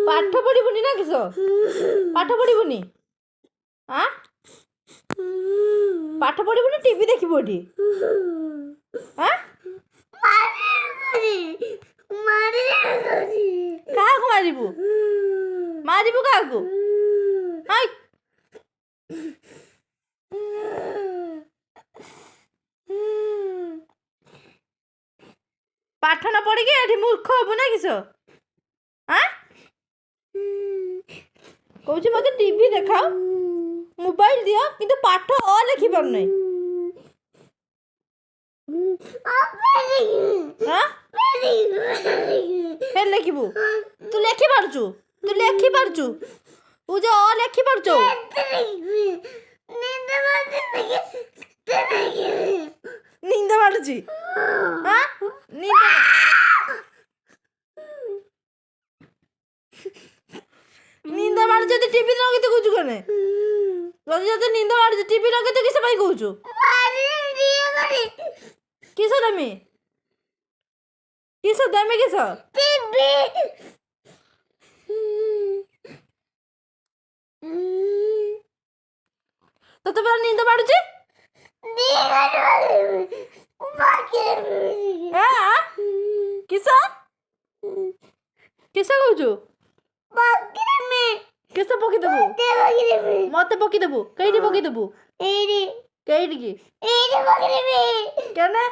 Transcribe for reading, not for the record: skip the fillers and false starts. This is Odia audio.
ପାଠ ପଢ଼ିବୁନି ନା କିସ? ପାଠ ପଢ଼ିବୁନି? ଆଁ ପାଠ ପଢ଼ିବୁନି ଟିଭି ଦେଖିବୁ ଏଠି? ଆଁ କାହାକୁ ମାରିବୁ? ମାରିବୁ କାହାକୁ? ପାଠ ନ ପଢ଼ିକି ଏଠି ମୂର୍ଖ ହବୁ ନା କିସ? ଆଁ କହୁଛି ମତେ ଟିଭି ଦେଖାଅ, ମୋବାଇଲ ଦିଅ, କିନ୍ତୁ ପାଠ ଲେଖି ପାରୁନାହିଁ। ଫେର ଲେଖିବୁ? ତୁ ଲେଖିପାରୁଛୁ? ତୁ ଲେଖିପାରୁଛୁ? ତୁ ଯେ ଲେଖିପାରୁଛୁ? ନିଦ ମାଡୁଛି? ନିଦ ମାଡୁଛି ଯଦି ଟିଭି ଲଗେଇ ତ କହୁଛୁ କନେ? ଯଦି ନିଦ ମାଡୁଛି ଟିଭି ଲଗେଇ ତ କିସ ପାଇଁ କହୁଛୁ? କିସ ଦେମି? କିସ ଦେମି? କିସ ତତେ ପରା ନିଦ ମାଡୁଛି? କିସ କିସ କହୁଛୁ? କିସ ପକେଇଦେବୁ? ମତେ ପକେଇଦେବୁ? କେଇଠି ପକେଇଦେବୁ? କେଇଠିକି? କେନେ?